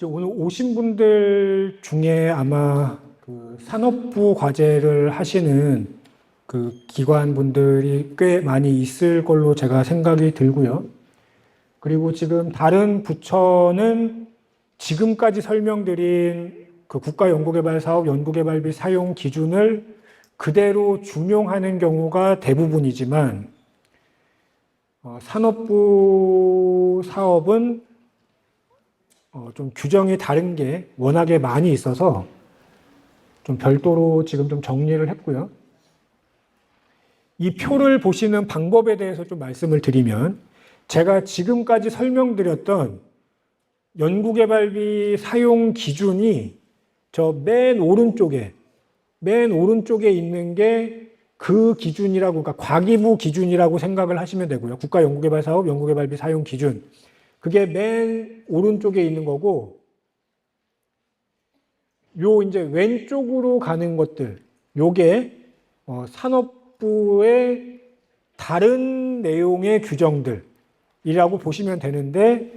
오늘 오신 분들 중에 아마 그 산업부 과제를 하시는 그 기관 분들이 꽤 많이 있을 걸로 제가 생각이 들고요. 그리고 지금 다른 부처는 지금까지 설명드린 그 국가연구개발사업 연구개발비 사용 기준을 그대로 준용하는 경우가 대부분이지만 산업부 사업은 좀 규정이 다른 게 워낙에 많이 있어서 좀 별도로 지금 좀 정리를 했고요. 이 표를 보시는 방법에 대해서 좀 말씀을 드리면 제가 지금까지 설명드렸던 연구개발비 사용 기준이 저 맨 오른쪽에 있는 게 그 기준이라고, 그러니까 과기부 기준이라고 생각을 하시면 되고요. 국가연구개발사업 연구개발비 사용 기준. 그게 맨 오른쪽에 있는 거고, 요 이제 왼쪽으로 가는 것들, 요게 산업부의 다른 내용의 규정들이라고 보시면 되는데,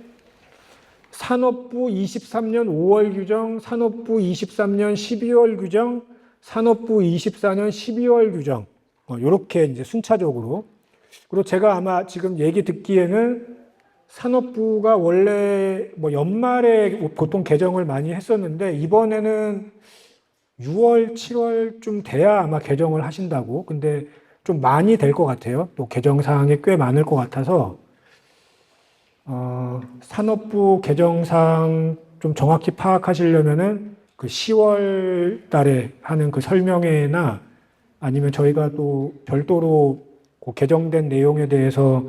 산업부 23년 5월 규정, 산업부 23년 12월 규정, 산업부 24년 12월 규정, 요렇게 이제 순차적으로. 그리고 제가 아마 지금 얘기 듣기에는 산업부가 원래 뭐 연말에 보통 개정을 많이 했었는데 이번에는 6월, 7월쯤 돼야 아마 개정을 하신다고. 근데 좀 많이 될 것 같아요. 또 개정 사항이 꽤 많을 것 같아서 산업부 개정사항 좀 정확히 파악하시려면은 그 10월 달에 하는 그 설명회나 아니면 저희가 또 별도로 그 개정된 내용에 대해서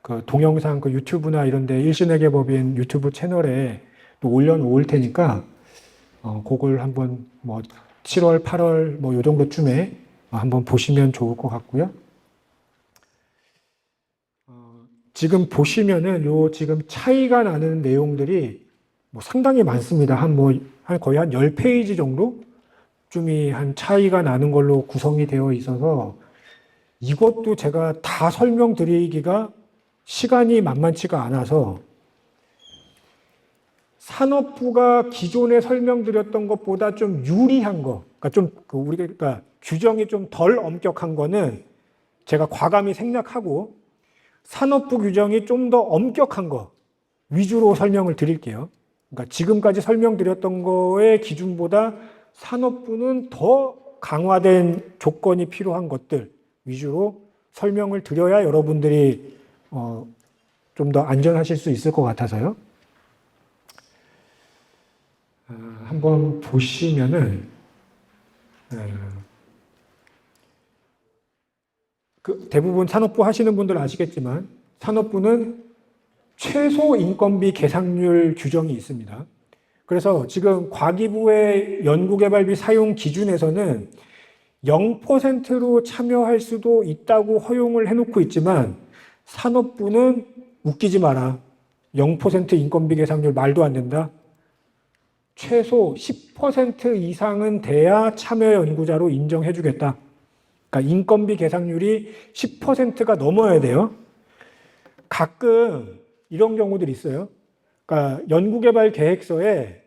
그 동영상 그 유튜브나 이런 데 일신회계법인 유튜브 채널에 또 올려놓을 테니까 그걸 한번 뭐 7월, 8월 뭐 요 정도쯤에 한번 보시면 좋을 것 같고요. 지금 보시면은 요 지금 차이가 나는 내용들이 뭐 상당히 많습니다. 거의 한 10페이지 정도쯤이 한 차이가 나는 걸로 구성이 되어 있어서 이것도 제가 다 설명드리기가 시간이 만만치가 않아서 산업부가 기존에 설명드렸던 것보다 좀 유리한 거, 그러니까 좀 우리가 규정이 좀 덜 엄격한 거는 제가 과감히 생략하고 산업부 규정이 좀 더 엄격한 거 위주로 설명을 드릴게요. 그러니까 지금까지 설명드렸던 거의 기준보다 산업부는 더 강화된 조건이 필요한 것들 위주로 설명을 드려야 여러분들이 좀 더 안전하실 수 있을 것 같아서요. 한번 보시면은 대부분 산업부 하시는 분들 아시겠지만 산업부는 최소 인건비 계상률 규정이 있습니다. 그래서 지금 과기부의 연구개발비 사용 기준에서는 0%로 참여할 수도 있다고 허용을 해놓고 있지만 산업부는 웃기지 마라. 0% 인건비 계상률 말도 안 된다. 최소 10% 이상은 돼야 참여 연구자로 인정해 주겠다. 그러니까 인건비 계상률이 10%가 넘어야 돼요. 가끔 이런 경우들이 있어요. 그러니까 연구개발 계획서에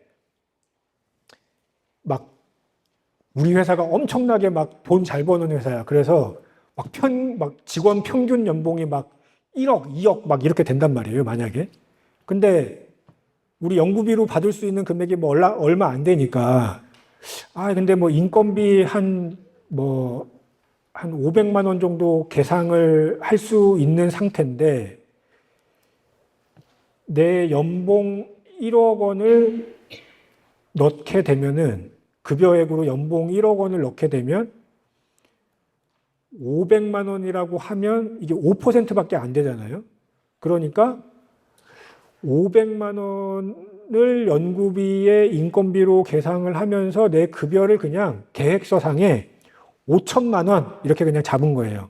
막 우리 회사가 엄청나게 막 돈 잘 버는 회사야. 그래서 막 직원 평균 연봉이 막 1억, 2억 막 이렇게 된단 말이에요, 만약에. 근데 우리 연구비로 받을 수 있는 금액이 뭐 얼마 안 되니까 근데 뭐 인건비 한 500만 원 정도 계상을 할 수 있는 상태인데 내 연봉 1억 원을 넣게 되면은 급여액으로 연봉 1억 원을 넣게 되면 500만 원이라고 하면 이게 5%밖에 안 되잖아요. 그러니까 500만 원을 연구비의 인건비로 계상을 하면서 내 급여를 그냥 계획서상에 5천만 원 이렇게 그냥 잡은 거예요.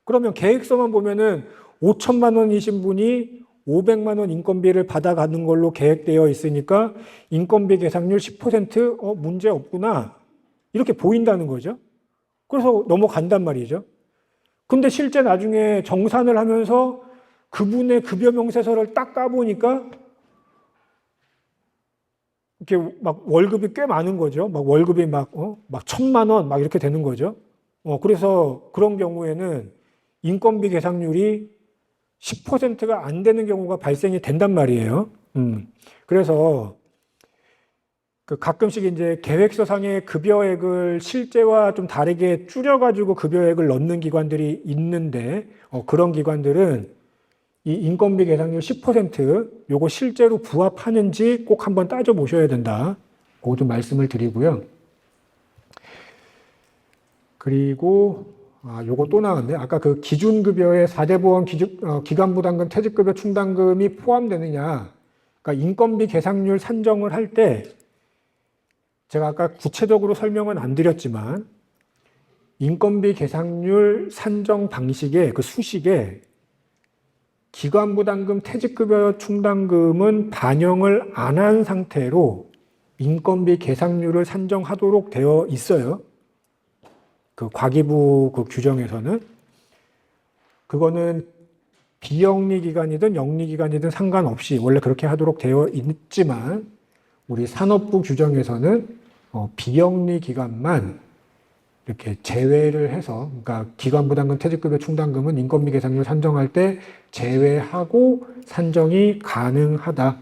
그러면 계획서만 보면은 5천만 원이신 분이 500만 원 인건비를 받아가는 걸로 계획되어 있으니까 인건비 계상률 10% 문제 없구나 이렇게 보인다는 거죠. 그래서 넘어간단 말이죠. 근데 실제 나중에 정산을 하면서 그분의 급여 명세서를 딱 까보니까 이렇게 막 월급이 꽤 많은 거죠. 막 월급이 막 1,000만 원 막 이렇게 되는 거죠. 그래서 그런 경우에는 인건비 계상률이 10%가 안 되는 경우가 발생이 된단 말이에요. 그래서 그 가끔씩 이제 계획서상의 급여액을 실제와 좀 다르게 줄여가지고 급여액을 넣는 기관들이 있는데, 그런 기관들은 이 인건비 계상률 10% 요거 실제로 부합하는지 꼭 한번 따져보셔야 된다. 그거 좀 말씀을 드리고요. 그리고 요거 또 나왔네. 아까 그 기준급여에 4대 보험 기간부담금, 퇴직급여 충당금이 포함되느냐. 그러니까 인건비 계상률 산정을 할 때 제가 아까 구체적으로 설명은 안 드렸지만 인건비 계상률 산정 방식의 그 수식에 기간부담금, 퇴직급여 충당금은 반영을 안 한 상태로 인건비 계상률을 산정하도록 되어 있어요. 그 과기부 그 규정에서는. 그거는 비영리 기관이든 영리 기관이든 상관없이 원래 그렇게 하도록 되어 있지만 우리 산업부 규정에서는 비영리 기관만 이렇게 제외를 해서, 그러니까 기간부담금, 퇴직급여 충당금은 인건비 계상률 산정할 때 제외하고 산정이 가능하다.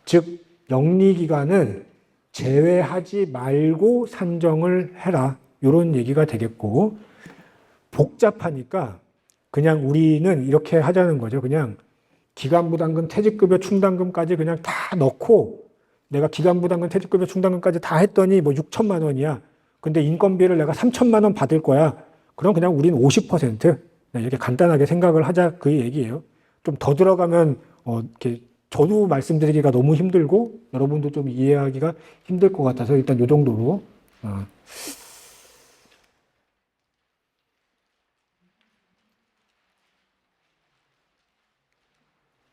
즉 영리 기관은 제외하지 말고 산정을 해라. 이런 얘기가 되겠고, 복잡하니까 그냥 우리는 이렇게 하자는 거죠. 그냥 기간부담금, 퇴직급여 충당금까지 그냥 다 넣고 내가 기간부담금, 퇴직급여 충당금까지 다 했더니 뭐 6천만 원이야. 근데 인건비를 내가 3천만 원 받을 거야. 그럼 그냥 우린 50% 이렇게 간단하게 생각을 하자 그 얘기예요. 좀 더 들어가면 이렇게 저도 말씀드리기가 너무 힘들고 여러분도 좀 이해하기가 힘들 것 같아서 일단 이 정도로.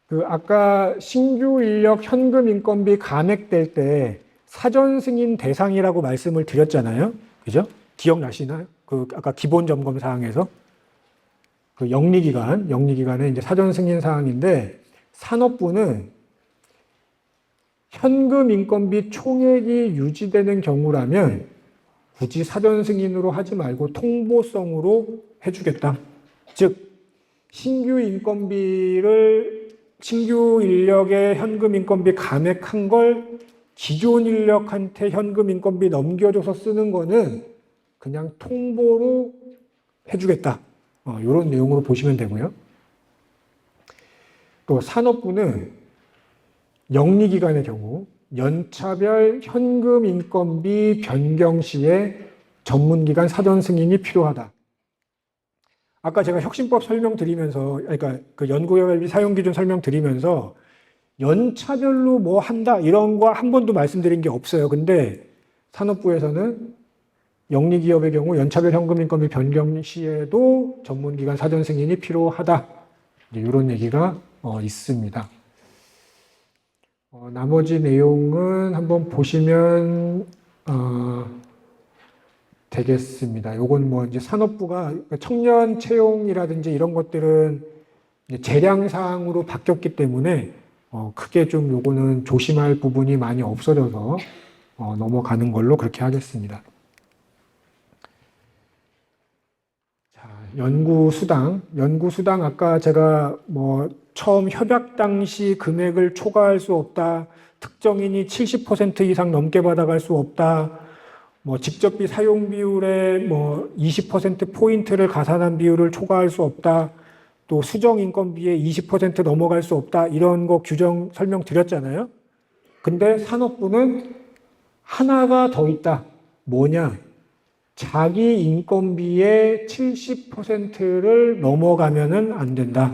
그 아까 신규 인력 현금 인건비 감액될 때 사전 승인 대상이라고 말씀을 드렸잖아요. 그죠? 기억나시나요? 그 아까 기본 점검 사항에서 그 영리기관의 이제 사전 승인 사항인데, 산업부는 현금 인건비 총액이 유지되는 경우라면 굳이 사전 승인으로 하지 말고 통보성으로 해주겠다. 즉 신규 인력의 현금 인건비 감액한 걸 기존 인력한테 현금 인건비 넘겨줘서 쓰는 거는 그냥 통보로 해주겠다. 이런 내용으로 보시면 되고요. 또 산업부는 영리기관의 경우 연차별 현금 인건비 변경 시에 전문기관 사전 승인이 필요하다. 아까 제가 혁신법 설명드리면서, 그러니까 그 연구개발비 사용기준 설명드리면서 연차별로 뭐 한다 이런 거 한 번도 말씀드린 게 없어요. 근데 산업부에서는 영리기업의 경우 연차별 현금인건비 변경 시에도 전문기관 사전 승인이 필요하다. 이런 얘기가 있습니다. 나머지 내용은 한번 보시면 되겠습니다. 요건 뭐 이제 산업부가 청년 채용이라든지 이런 것들은 재량사항으로 바뀌었기 때문에 크게 좀 요거는 조심할 부분이 많이 없어져서 넘어가는 걸로 그렇게 하겠습니다. 자, 연구수당 아까 제가 뭐 처음 협약 당시 금액을 초과할 수 없다, 특정인이 70% 이상 넘게 받아갈 수 없다, 뭐 직접비 사용 비율의 뭐 20% 포인트를 가산한 비율을 초과할 수 없다, 또 수정 인건비에 20% 넘어갈 수 없다, 이런 거 규정 설명드렸잖아요. 근데 산업부는 하나가 더 있다. 뭐냐? 자기 인건비의 70%를 넘어가면은 안 된다.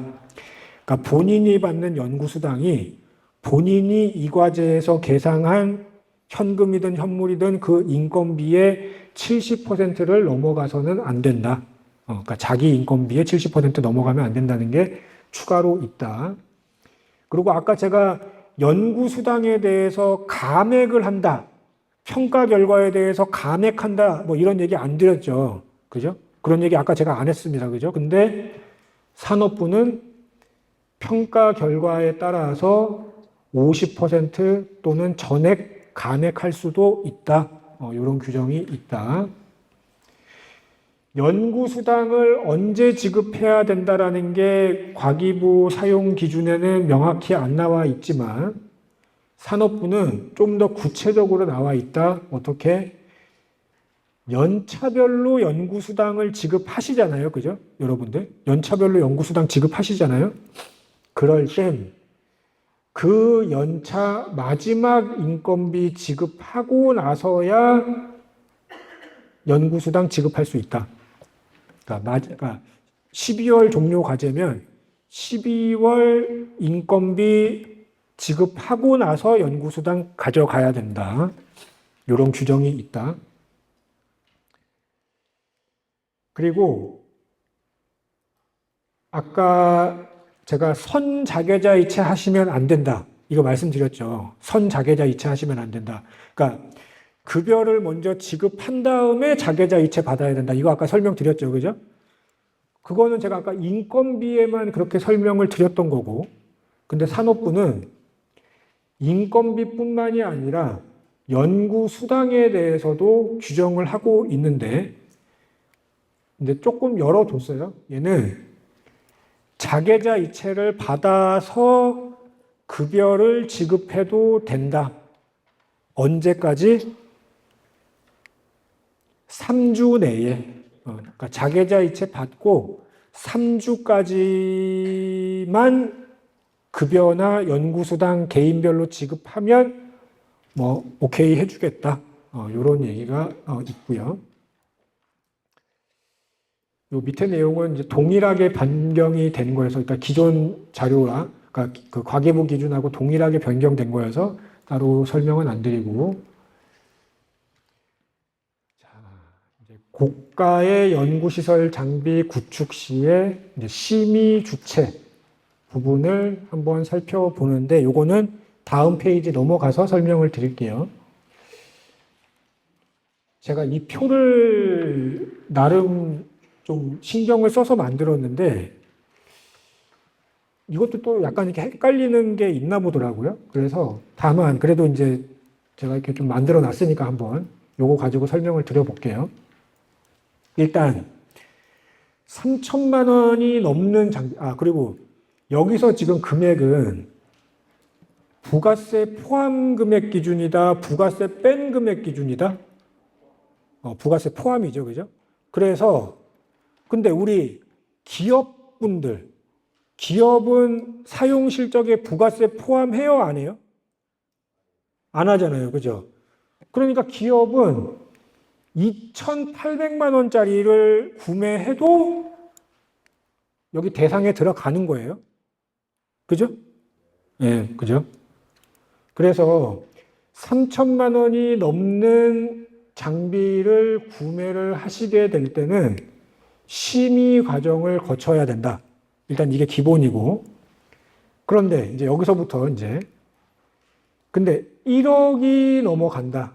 그러니까 본인이 받는 연구수당이 본인이 이 과제에서 계상한 현금이든 현물이든 그 인건비의 70%를 넘어가서는 안 된다. 그러니까 자기 인건비의 70% 넘어가면 안 된다는 게 추가로 있다. 그리고 아까 제가 연구수당에 대해서 감액을 한다, 평가 결과에 대해서 감액한다, 뭐 이런 얘기 안 드렸죠. 그죠? 그런 얘기 아까 제가 안 했습니다. 그죠? 근데 산업부는 평가 결과에 따라서 50% 또는 전액 간획할 수도 있다. 이런 규정이 있다. 연구수당을 언제 지급해야 된다라는 게 과기부 사용 기준에는 명확히 안 나와 있지만 산업부는 좀 더 구체적으로 나와 있다. 어떻게? 연차별로 연구수당을 지급하시잖아요. 그죠? 여러분들. 연차별로 연구수당 지급하시잖아요. 그럴 땐 그 연차 마지막 인건비 지급하고 나서야 연구수당 지급할 수 있다. 그러니까 12월 종료 과제면 12월 인건비 지급하고 나서 연구수당 가져가야 된다. 이런 규정이 있다. 그리고 아까 제가 선자계자이체 하시면 안 된다. 이거 말씀드렸죠. 선자계자이체 하시면 안 된다. 그러니까 급여를 먼저 지급한 다음에 자계자이체 받아야 된다. 이거 아까 설명드렸죠. 그죠? 그거는 제가 아까 인건비에만 그렇게 설명을 드렸던 거고, 근데 산업부는 인건비뿐만이 아니라 연구수당에 대해서도 규정을 하고 있는데, 근데 조금 열어뒀어요. 얘는 자계자 이체를 받아서 급여를 지급해도 된다. 언제까지? 3주 내에. 그러니까 자계자 이체 받고 3주까지만 급여나 연구수당 개인별로 지급하면 뭐 오케이 해주겠다. 이런 얘기가 있고요. 요 밑에 내용은 이제 동일하게 변경이 된 거여서, 그러니까 기존 자료와 그러니까 그 과기부 기준하고 동일하게 변경된 거여서 따로 설명은 안 드리고, 자, 이제 고가의 연구시설 장비 구축 시에 이제 심의 주체 부분을 한번 살펴보는데, 요거는 다음 페이지 넘어가서 설명을 드릴게요. 제가 이 표를 나름 좀 신경을 써서 만들었는데 이것도 또 약간 이렇게 헷갈리는 게 있나 보더라고요. 그래서 다만 그래도 이제 제가 이렇게 좀 만들어 놨으니까 한번 요거 가지고 설명을 드려볼게요. 일단 3천만 원이 넘는 장비, 그리고 여기서 지금 금액은 부가세 포함 금액 기준이다, 부가세 뺀 금액 기준이다. 부가세 포함이죠, 그죠? 그래서 근데 우리 기업분들, 기업은 사용 실적에 부가세 포함해요, 안 해요? 안 하잖아요, 그죠? 그러니까 기업은 2,800만 원짜리를 구매해도 여기 대상에 들어가는 거예요. 그죠? 예, 그죠? 그래서 3천만 원이 넘는 장비를 구매를 하시게 될 때는 심의 과정을 거쳐야 된다. 일단 이게 기본이고. 그런데 이제 여기서부터 이제 근데 1억이 넘어간다.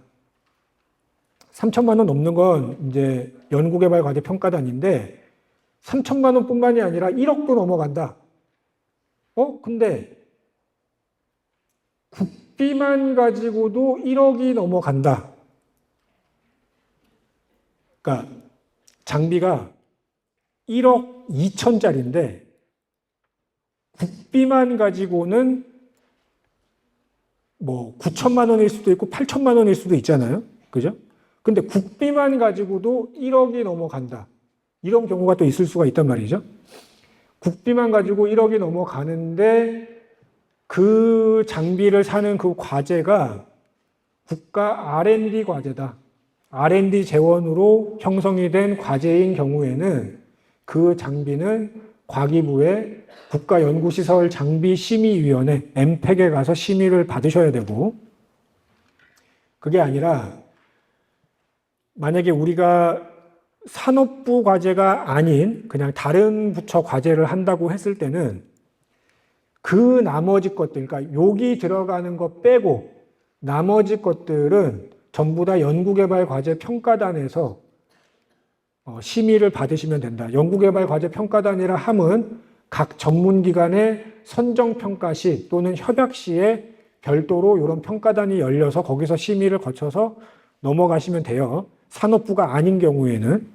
3천만 원 넘는 건 이제 연구개발 과제 평가단인데 3천만 원뿐만이 아니라 1억도 넘어간다. 근데 국비만 가지고도 1억이 넘어간다. 그러니까 장비가 1억 2천짜리인데 국비만 가지고는 뭐 9천만 원일 수도 있고 8천만 원일 수도 있잖아요. 그죠? 근데 국비만 가지고도 1억이 넘어간다. 이런 경우가 또 있을 수가 있단 말이죠. 국비만 가지고 1억이 넘어가는데 그 장비를 사는 그 과제가 국가 R&D 과제다. R&D 재원으로 형성이 된 과제인 경우에는 그 장비는 과기부의 국가연구시설 장비심의위원회 엠팩에 가서 심의를 받으셔야 되고, 그게 아니라 만약에 우리가 산업부 과제가 아닌 그냥 다른 부처 과제를 한다고 했을 때는 그 나머지 것들, 그러니까 여기 들어가는 거 빼고 나머지 것들은 전부 다 연구개발 과제 평가단에서 심의를 받으시면 된다. 연구개발 과제 평가단이라 함은 각 전문기관의 선정평가 시 또는 협약 시에 별도로 이런 평가단이 열려서 거기서 심의를 거쳐서 넘어가시면 돼요. 산업부가 아닌 경우에는.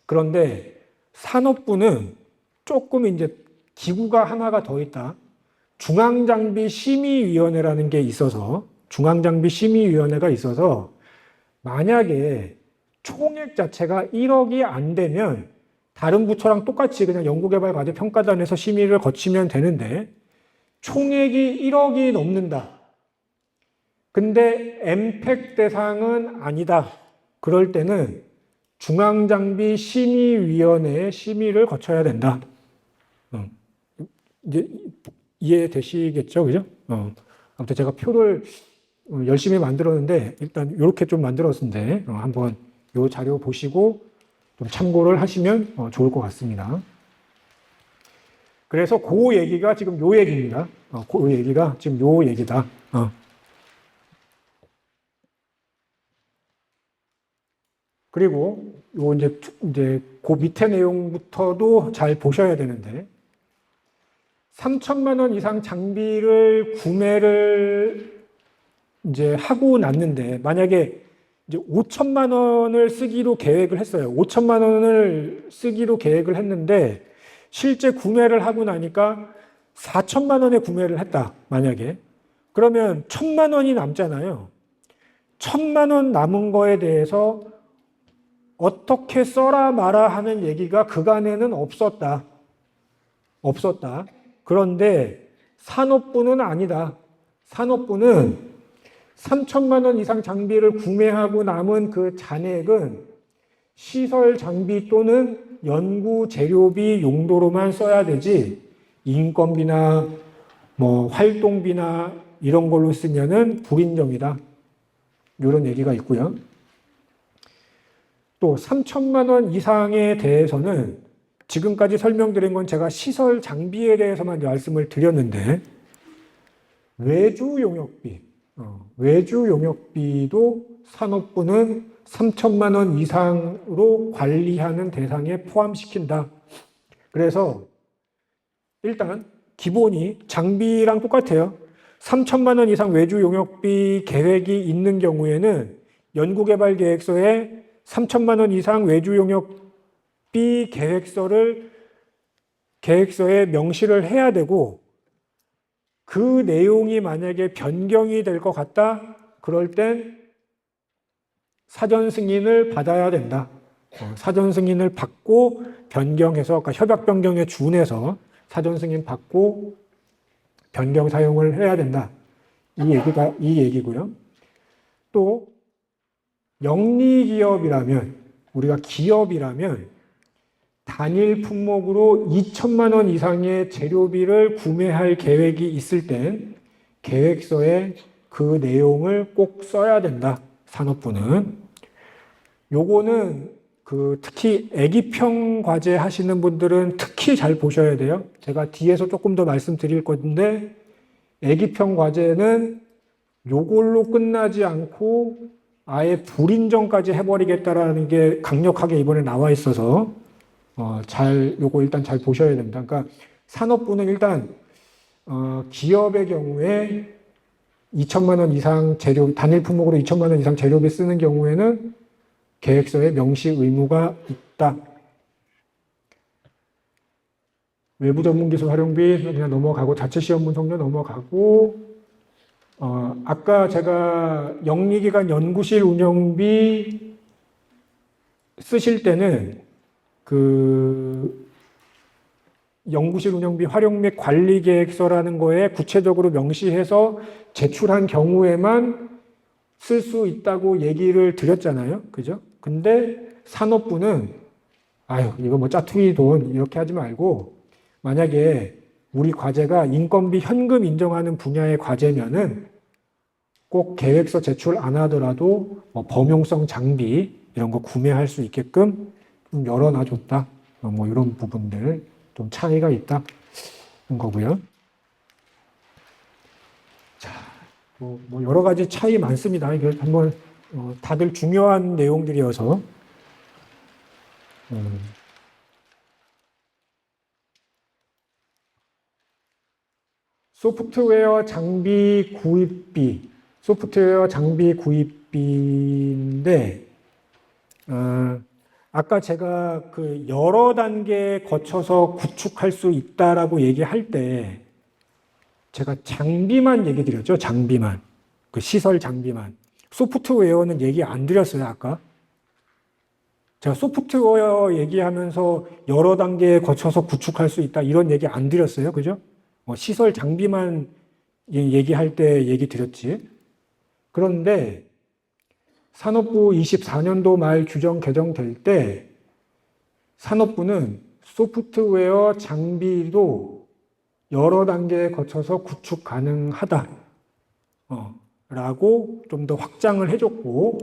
그런데 산업부는 조금 이제 기구가 하나가 더 있다. 중앙장비심의위원회라는 게 있어서, 중앙장비심의위원회가 있어서 만약에 총액 자체가 1억이 안 되면 다른 부처랑 똑같이 그냥 연구개발과제 평가단에서 심의를 거치면 되는데 총액이 1억이 넘는다. 근데 엠팩 대상은 아니다. 그럴 때는 중앙장비심의위원회의 심의를 거쳐야 된다. 이제 이해되시겠죠? 그죠? 아무튼 제가 표를 열심히 만들었는데 일단 이렇게 좀 만들었는데 한번 이 자료 보시고 좀 참고를 하시면 좋을 것 같습니다. 그래서 그 얘기가 지금 요 얘기입니다. 그 얘기가 지금 요 얘기다. 그리고 요 이제 그 밑에 내용부터도 잘 보셔야 되는데 3천만 원 이상 장비를 구매를 이제 하고 났는데 만약에 이제 5천만 원을 쓰기로 계획을 했어요. 5천만 원을 쓰기로 계획을 했는데 실제 구매를 하고 나니까 4천만 원에 구매를 했다. 만약에. 그러면 1천만 원이 남잖아요. 1천만 원 남은 거에 대해서 어떻게 써라 마라 하는 얘기가 그간에는 없었다. 없었다. 그런데 산업부는 아니다. 산업부는 3천만 원 이상 장비를 구매하고 남은 그 잔액은 시설 장비 또는 연구 재료비 용도로만 써야 되지 인건비나 뭐 활동비나 이런 걸로 쓰면은 불인정이다. 이런 얘기가 있고요. 또 3천만 원 이상에 대해서는 지금까지 설명드린 건 제가 시설 장비에 대해서만 말씀을 드렸는데 외주 용역비, 외주 용역비도 산업부는 3천만 원 이상으로 관리하는 대상에 포함시킨다. 그래서 일단 기본이 장비랑 똑같아요. 3천만 원 이상 외주 용역비 계획이 있는 경우에는 연구개발 계획서에 3천만 원 이상 외주 용역비 계획서에 명시를 해야 되고 그 내용이 만약에 변경이 될 것 같다. 그럴 땐 사전 승인을 받아야 된다. 사전 승인을 받고 변경해서 그러니까 협약 변경에 준해서 사전 승인 받고 변경 사용을 해야 된다. 이 얘기고요. 또 영리 기업이라면 우리가 기업이라면 단일 품목으로 2천만 원 이상의 재료비를 구매할 계획이 있을 땐 계획서에 그 내용을 꼭 써야 된다. 산업부는. 요거는 특히 애기평 과제 하시는 분들은 특히 잘 보셔야 돼요. 제가 뒤에서 조금 더 말씀드릴 건데 애기평 과제는 요걸로 끝나지 않고 아예 불인정까지 해버리겠다라는 게 강력하게 이번에 나와 있어서 요거 일단 잘 보셔야 됩니다. 그러니까 산업부는 일단 기업의 경우에 2천만 원 이상 단일 품목으로 2천만 원 이상 재료비 쓰는 경우에는 계획서에 명시 의무가 있다. 외부 전문 기술 활용비 그냥 넘어가고 자체 시험 분석료 넘어가고 아까 제가 영리기관 연구실 운영비 쓰실 때는 연구실 운영비 활용 및 관리 계획서라는 거에 구체적으로 명시해서 제출한 경우에만 쓸 수 있다고 얘기를 드렸잖아요. 그죠? 근데 산업부는 이거 뭐 짜투리 돈 이렇게 하지 말고 만약에 우리 과제가 인건비 현금 인정하는 분야의 과제면은 꼭 계획서 제출 안 하더라도 범용성 장비 이런 거 구매할 수 있게끔 좀 열어놔줬다. 뭐 이런 부분들 좀 차이가 있다는 거고요. 자, 뭐 여러 가지 차이 많습니다. 이게 한번 다들 중요한 내용들이어서 소프트웨어 장비 구입비, 소프트웨어 장비 구입비인데, 아까 제가 그 여러 단계 거쳐서 구축할 수 있다라고 얘기할 때, 제가 장비만 얘기 드렸죠. 장비만. 그 시설 장비만. 소프트웨어는 얘기 안 드렸어요, 아까. 제가 소프트웨어 얘기하면서 여러 단계에 거쳐서 구축할 수 있다, 이런 얘기 안 드렸어요. 그죠? 시설 장비만 얘기할 때 얘기 드렸지. 그런데 산업부 24년도 말 규정 개정될 때 산업부는 소프트웨어 장비도 여러 단계에 거쳐서 구축 가능하다 라고 좀 더 확장을 해줬고,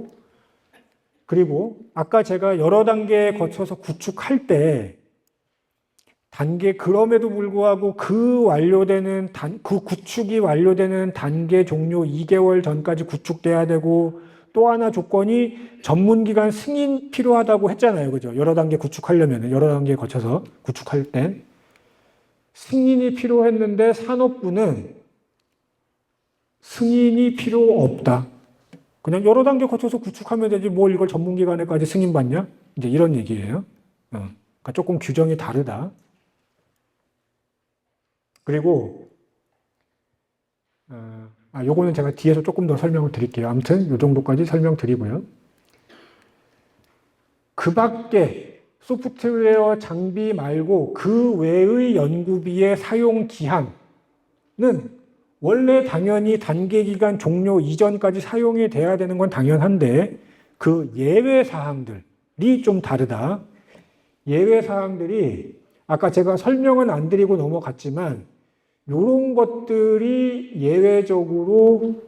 그리고 아까 제가 여러 단계에 거쳐서 구축할 때 그럼에도 불구하고 그 구축이 완료되는 단계 종료 2개월 전까지 구축돼야 되고, 또 하나 조건이 전문기관 승인 필요하다고 했잖아요. 그죠? 여러 단계 구축하려면, 여러 단계에 거쳐서 구축할 땐 승인이 필요했는데 산업부는 승인이 필요 없다. 그냥 여러 단계 거쳐서 구축하면 되지 뭘 이걸 전문기관에까지 승인받냐? 이제 이런 얘기예요. 그러니까 조금 규정이 다르다. 그리고 요거는 제가 뒤에서 조금 더 설명을 드릴게요. 아무튼 요 정도까지 설명드리고요. 그 밖에 소프트웨어 장비 말고 그 외의 연구비의 사용 기한은 원래 당연히 단계 기간 종료 이전까지 사용이 돼야 되는 건 당연한데, 그 예외 사항들이 좀 다르다. 예외 사항들이 아까 제가 설명은 안 드리고 넘어갔지만, 이런 것들이 예외적으로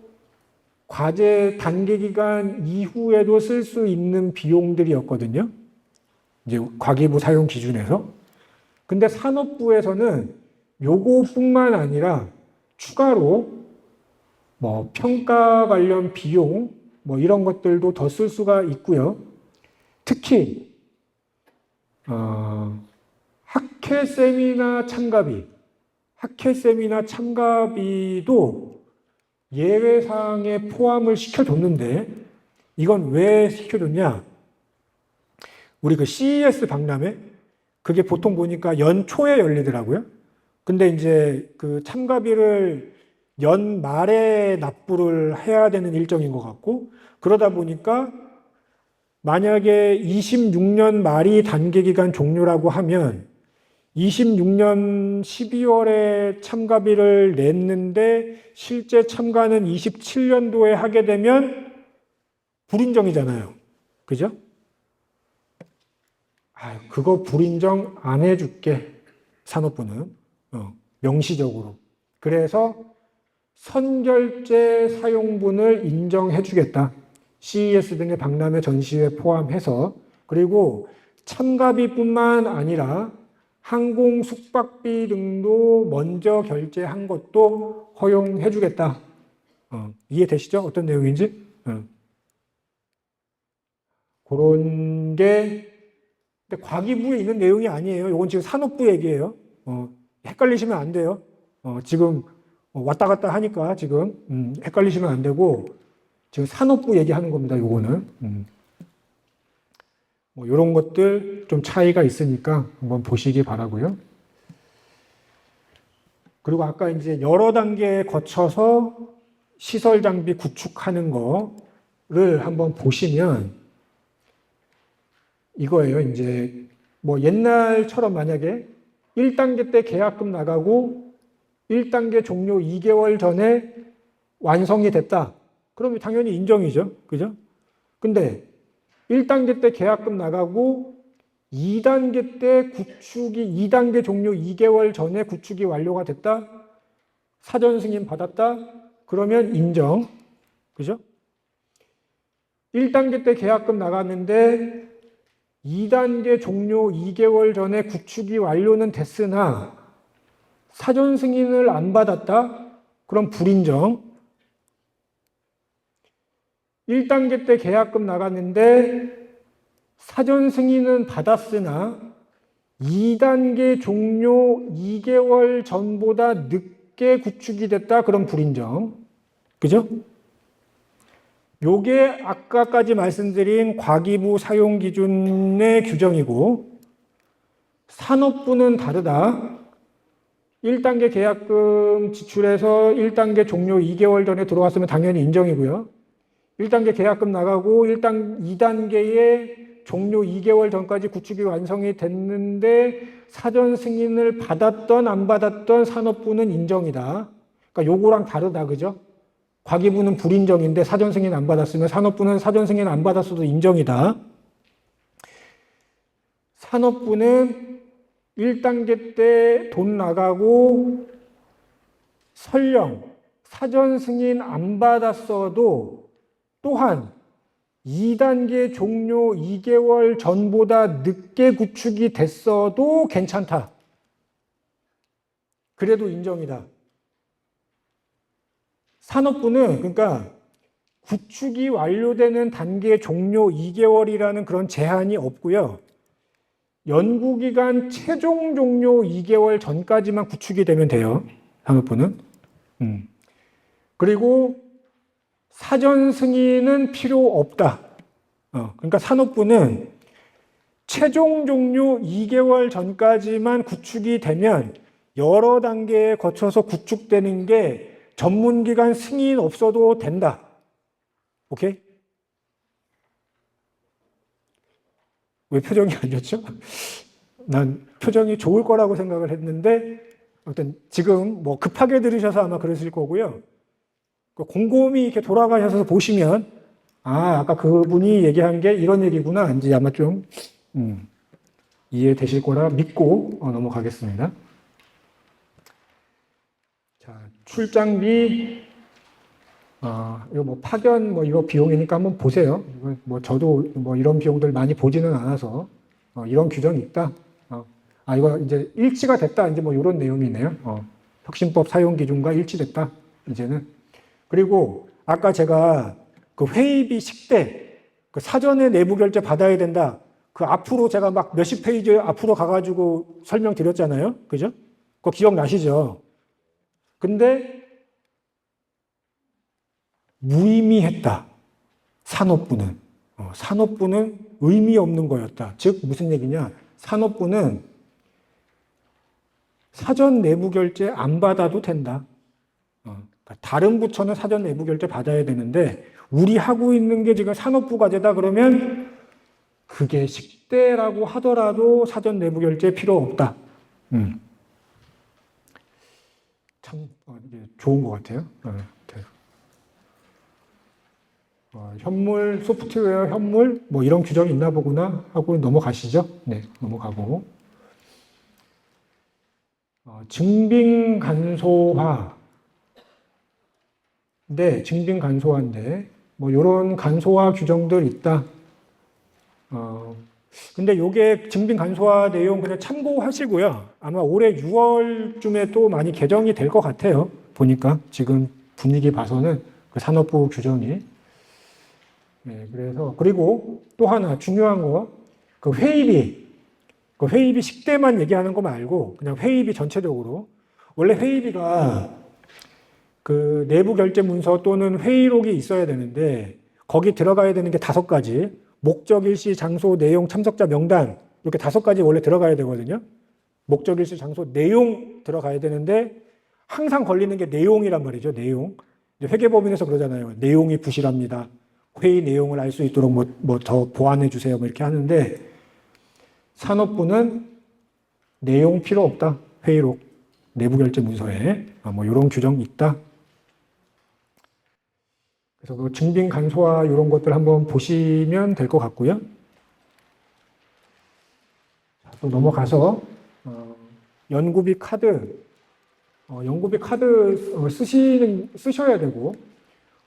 과제 단계 기간 이후에도 쓸 수 있는 비용들이었거든요. 이제 과기부 사용 기준에서. 근데 산업부에서는 요거뿐만 아니라 추가로 뭐 평가 관련 비용 뭐 이런 것들도 더 쓸 수가 있고요. 특히 학회 세미나 참가비도 예외사항에 포함을 시켜줬는데, 이건 왜 시켜줬냐? 우리 그 CES 박람회, 그게 보통 보니까 연초에 열리더라고요. 근데 이제 그 참가비를 연말에 납부를 해야 되는 일정인 것 같고, 그러다 보니까 만약에 26년 말이 단계 기간 종료라고 하면 26년 12월에 참가비를 냈는데 실제 참가는 27년도에 하게 되면 불인정이잖아요. 그죠? 그거 불인정 안 해줄게, 산업부는. 명시적으로. 그래서 선결제 사용분을 인정해주겠다. CES 등의 박람회 전시회 포함해서. 그리고 참가비뿐만 아니라 항공 숙박비 등도 먼저 결제한 것도 허용해주겠다. 이해되시죠? 어떤 내용인지? 그런 게 근데 과기부에 있는 내용이 아니에요. 이건 지금 산업부 얘기예요. 헷갈리시면 안 돼요. 지금 왔다 갔다 하니까 지금 헷갈리시면 안 되고, 지금 산업부 얘기하는 겁니다. 요거는. 뭐 이런 것들 좀 차이가 있으니까 한번 보시기 바라고요. 그리고 아까 이제 여러 단계에 거쳐서 시설 장비 구축하는 거를 한번 보시면 이거예요. 이제 뭐 옛날처럼 만약에 1단계 때 계약금 나가고 1단계 종료 2개월 전에 완성이 됐다. 그러면 당연히 인정이죠. 그죠? 근데 1단계 때 계약금 나가고 2단계 때 2단계 종료 2개월 전에 구축이 완료가 됐다. 사전 승인 받았다. 그러면 인정. 그죠? 1단계 때 계약금 나갔는데 2단계 종료 2개월 전에 구축이 완료는 됐으나 사전 승인을 안 받았다. 그럼 불인정. 1단계 때 계약금 나갔는데 사전 승인은 받았으나 2단계 종료 2개월 전보다 늦게 구축이 됐다. 그럼 불인정. 그죠? 요게 아까까지 말씀드린 과기부 사용 기준의 규정이고, 산업부는 다르다. 1단계 계약금 지출해서 1단계 종료 2개월 전에 들어왔으면 당연히 인정이고요. 1단계 계약금 나가고 2단계의 종료 2개월 전까지 구축이 완성이 됐는데 사전 승인을 받았던 안 받았던 산업부는 인정이다. 그러니까 요거랑 다르다. 그죠? 과기부는 불인정인데 사전 승인 안 받았으면 산업부는 사전 승인 안 받았어도 인정이다. 산업부는 1단계 때 돈 나가고 설령 사전 승인 안 받았어도 또한 2단계 종료 2개월 전보다 늦게 구축이 됐어도 괜찮다. 그래도 인정이다. 산업부는 그러니까 구축이 완료되는 단계 종료 2개월이라는 그런 제한이 없고요. 연구기간 최종 종료 2개월 전까지만 구축이 되면 돼요. 산업부는. 그리고 사전 승인은 필요 없다. 그러니까 산업부는 최종 종료 2개월 전까지만 구축이 되면 여러 단계에 거쳐서 구축되는 게 전문기관 승인 없어도 된다. 오케이? 왜 표정이 안 좋죠? 난 표정이 좋을 거라고 생각을 했는데, 아무튼 지금 뭐 급하게 들으셔서 아마 그러실 거고요. 곰곰이 이렇게 돌아가셔서 보시면, 아까 그분이 얘기한 게 이런 얘기구나. 이제 아마 좀, 이해되실 거라 믿고 넘어가겠습니다. 자, 출장비, 이거 뭐 파견 뭐 이거 비용이니까 한번 보세요. 이거 뭐 저도 뭐 이런 비용들 많이 보지는 않아서 이런 규정이 있다. 이거 이제 일치가 됐다. 이제 뭐 이런 내용이네요. 혁신법 사용 기준과 일치됐다. 이제는. 그리고 아까 제가 그 회의비 식대, 그 사전에 내부 결제 받아야 된다. 그 앞으로 제가 막 몇십 페이지 앞으로 가가지고 설명드렸잖아요. 그죠? 그거 기억나시죠? 근데 무의미했다. 산업부는. 산업부는 의미 없는 거였다. 즉 무슨 얘기냐? 산업부는 사전 내부 결제 안 받아도 된다. 그러니까 다른 부처는 사전 내부 결제 받아야 되는데 우리 하고 있는 게 지금 산업부 과제다 그러면 그게 식대라고 하더라도 사전 내부 결제 필요 없다. 참 좋은 것 같아요. 현물, 소프트웨어, 현물, 뭐 이런 규정이 있나 보구나 하고 넘어가시죠. 네, 넘어가고. 증빙 간소화. 네, 증빙 간소화인데, 뭐 이런 간소화 규정들 있다. 근데 요게 증빙 간소화 내용 그냥 참고하시고요. 아마 올해 6월쯤에 또 많이 개정이 될 것 같아요. 보니까 지금 분위기 봐서는 그 산업부 규정이. 네, 그래서 그리고 또 하나 중요한 거, 그 회의비 식대만 얘기하는 거 말고 그냥 회의비 전체적으로 원래 회의비가 그 내부 결제 문서 또는 회의록이 있어야 되는데 거기 들어가야 되는 게 5가지. 목적, 일시, 장소, 내용, 참석자 명단 이렇게 5가지 원래 들어가야 되거든요. 목적, 일시, 장소, 내용 들어가야 되는데 항상 걸리는 게 내용이란 말이죠. 내용. 회계법인에서 그러잖아요. 내용이 부실합니다. 회의 내용을 알 수 있도록 뭐 더 보완해 주세요. 뭐 이렇게 하는데 산업부는 내용 필요 없다. 회의록, 내부 결제 문서에 뭐 이런 규정이 있다. 그래서 그 증빙 간소화 이런 것들 한번 보시면 될 것 같고요. 자, 또 넘어가서 연구비 카드, 연구비 카드 쓰셔야 되고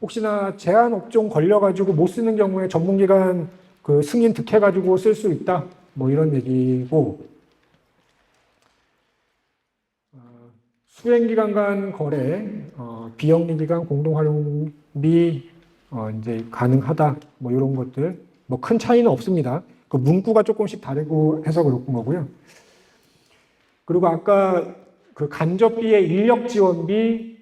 혹시나 제한 업종 걸려가지고 못 쓰는 경우에 전문기관 그 승인 득해가지고 쓸 수 있다. 뭐 이런 얘기고 수행기관 간 거래, 비영리기관 공동활용비 이제 가능하다. 뭐 이런 것들 뭐 큰 차이는 없습니다. 그 문구가 조금씩 다르고 해서 그런 거고요. 그리고 아까 그 간접비의 인력 지원비,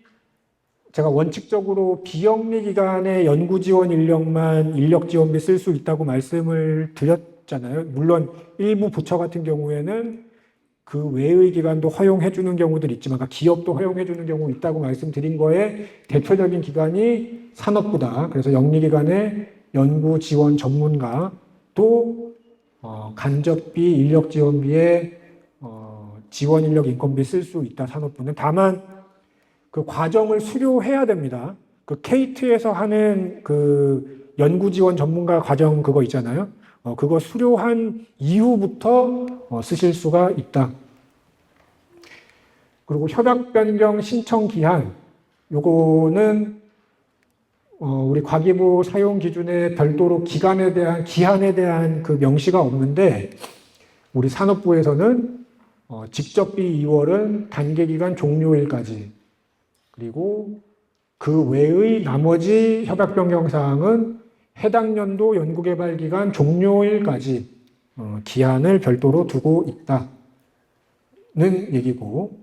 제가 원칙적으로 비영리 기관의 연구 지원 인력만 인력 지원비 쓸 수 있다고 말씀을 드렸잖아요. 물론 일부 부처 같은 경우에는 그 외의 기관도 허용해 주는 경우들 있지만, 그러니까 기업도 허용해 주는 경우 있다고 말씀드린 거에 대표적인 기관이 산업부다. 그래서 영리기관의 연구 지원 전문가도 간접비, 인력 지원비에 지원 인력 인건비 쓸 수 있다. 산업부는. 다만 그 과정을 수료해야 됩니다. 그 케이트에서 하는 그 연구 지원 전문가 과정 그거 있잖아요. 그거 수료한 이후부터 쓰실 수가 있다. 그리고 협약 변경 신청 기한, 요거는 우리 과기부 사용 기준에 별도로 기한에 대한 그 명시가 없는데, 우리 산업부에서는 직접비 2월은 단계 기간 종료일까지, 그리고 그 외의 나머지 협약 변경 사항은 해당 연도 연구개발 기간 종료일까지 기한을 별도로 두고 있다는 얘기고,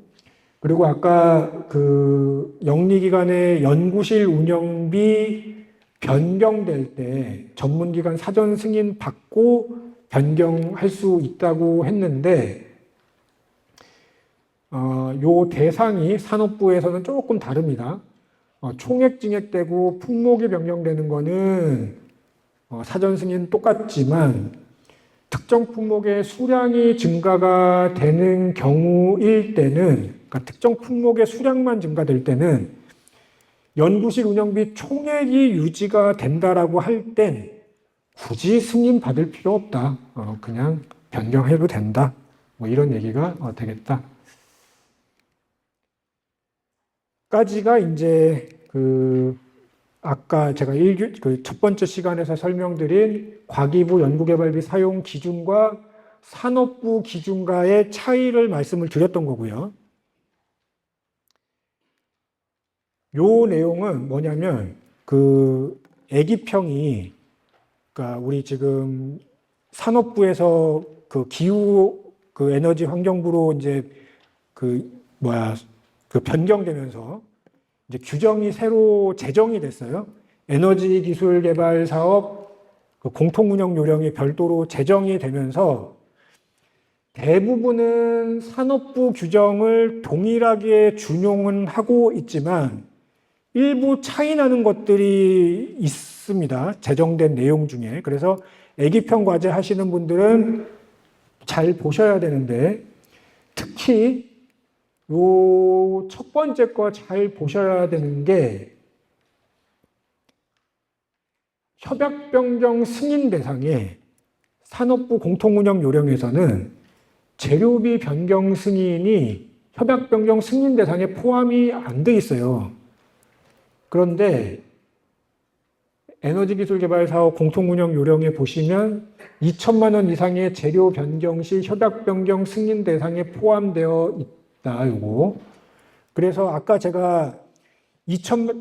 그리고 아까 그 영리기관의 연구실 운영비 변경될 때 전문기관 사전 승인 받고 변경할 수 있다고 했는데, 요 대상이 산업부에서는 조금 다릅니다. 총액 증액되고 품목이 변경되는 거는 사전 승인 똑같지만, 특정 품목의 수량이 증가가 되는 경우일 때는, 그러니까 특정 품목의 수량만 증가될 때는 연구실 운영비 총액이 유지가 된다라고 할 땐 굳이 승인 받을 필요 없다. 그냥 변경해도 된다. 뭐 이런 얘기가 되겠다. 까지가 이제 아까 제가 그 첫 번째 시간에서 설명드린 과기부 연구개발비 사용 기준과 산업부 기준과의 차이를 말씀을 드렸던 거고요. 요 내용은 뭐냐면, 그 애기평이, 그러니까 우리 지금 산업부에서 그 기후 그 에너지 환경부로 이제 그 변경되면서 이제 규정이 새로 제정이 됐어요. 에너지 기술 개발 사업 그 공통 운영 요령이 별도로 제정이 되면서 대부분은 산업부 규정을 동일하게 준용은 하고 있지만 일부 차이 나는 것들이 있습니다. 제정된 내용 중에. 그래서 애기평 과제 하시는 분들은 잘 보셔야 되는데, 특히 요 첫 번째 거 잘 보셔야 되는 게, 협약 변경 승인 대상에 산업부 공통운영 요령에서는 재료비 변경 승인이 협약 변경 승인 대상에 포함이 안 돼 있어요. 그런데 에너지기술개발사업 공통운영 요령에 보시면 2천만 원 이상의 재료 변경 시 협약 변경 승인 대상에 포함되어 있다. 요거. 그래서 아까 제가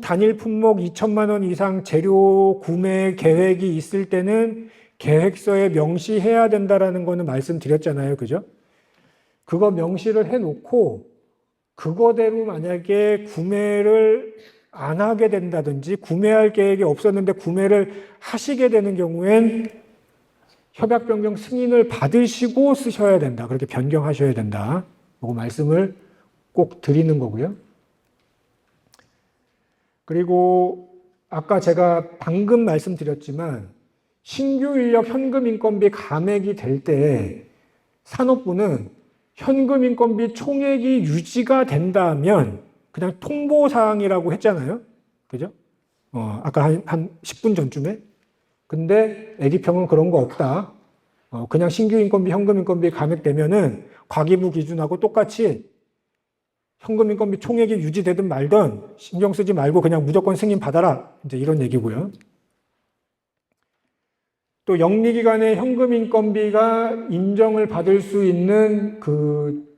단일 품목 2천만 원 이상 재료 구매 계획이 있을 때는 계획서에 명시해야 된다라는 거는 말씀드렸잖아요. 그죠? 그거 명시를 해놓고 그거대로 만약에 구매를 안 하게 된다든지 구매할 계획이 없었는데 구매를 하시게 되는 경우엔 협약 변경 승인을 받으시고 쓰셔야 된다. 그렇게 변경하셔야 된다. 그 말씀을 꼭 드리는 거고요. 그리고 아까 제가 방금 말씀드렸지만 신규 인력 현금 인건비 감액이 될 때 산업부는 현금 인건비 총액이 유지가 된다면 그냥 통보사항이라고 했잖아요. 그죠? 아까 한 10분 전쯤에. 근데 애기평은 그런 거 없다. 그냥 신규 인건비, 현금 인건비 감액되면은 과기부 기준하고 똑같이 현금 인건비 총액이 유지되든 말든 신경 쓰지 말고 그냥 무조건 승인 받아라. 이제 이런 얘기고요. 또 영리기관의 현금 인건비가 인정을 받을 수 있는 그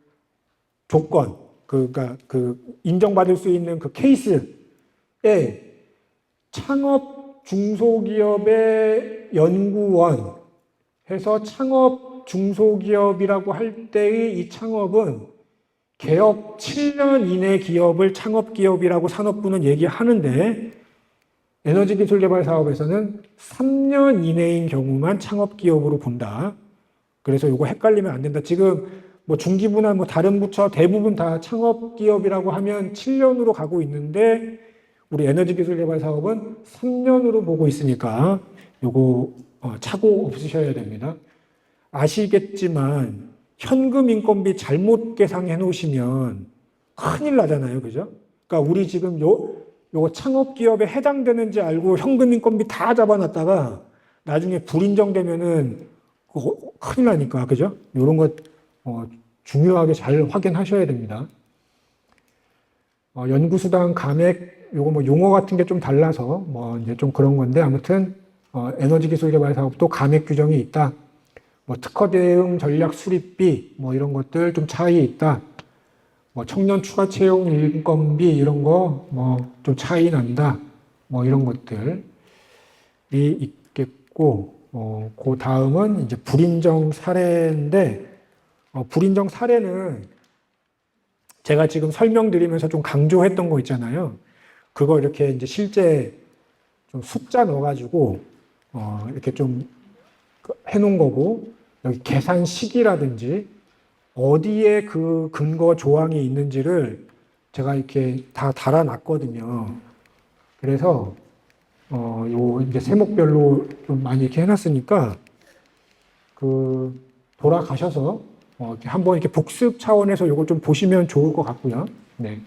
조건, 그러니까 인정받을 수 있는 그 케이스에 창업 중소기업의 연구원 해서 창업 중소기업이라고 할 때의 이 창업은 개업 7년 이내 기업을 창업기업이라고 산업부는 얘기하는데 에너지기술개발 사업에서는 3년 이내인 경우만 창업기업으로 본다. 그래서 이거 헷갈리면 안 된다. 지금 뭐 중기부나 뭐 다른 부처 대부분 다 창업기업이라고 하면 7년으로 가고 있는데 우리 에너지기술개발 사업은 3년으로 보고 있으니까 요거 착오 없으셔야 됩니다. 아시겠지만 현금 인건비 잘못 계상해 놓으시면 큰일 나잖아요. 그죠? 그러니까 우리 지금 요거 창업기업에 해당되는지 알고 현금 인건비 다 잡아놨다가 나중에 불인정되면은 큰일 나니까. 그죠? 요런 것 중요하게 잘 확인하셔야 됩니다. 연구수당 감액 요거 뭐 용어 같은 게 좀 달라서 뭐 이제 좀 그런 건데 아무튼 에너지기술개발 사업도 감액 규정이 있다. 뭐 특허 대응 전략 수립비 뭐 이런 것들 좀 차이 있다. 뭐 청년 추가 채용 인건비 이런 거 뭐 좀 차이 난다. 뭐 이런 것들이 있겠고 그 다음은 이제 불인정 사례인데 불인정 사례는 제가 지금 설명드리면서 좀 강조했던 거 있잖아요. 그거 이렇게 이제 실제 좀 숫자 넣어가지고 이렇게 좀 해놓은 거고 여기 계산 시기라든지 어디에 그 근거 조항이 있는지를 제가 이렇게 다 달아놨거든요. 그래서 요 이제 세목별로 좀 많이 이렇게 해놨으니까 그 돌아가셔서 이렇게 한번 이렇게 복습 차원에서 요걸 좀 보시면 좋을 것 같고요. 네.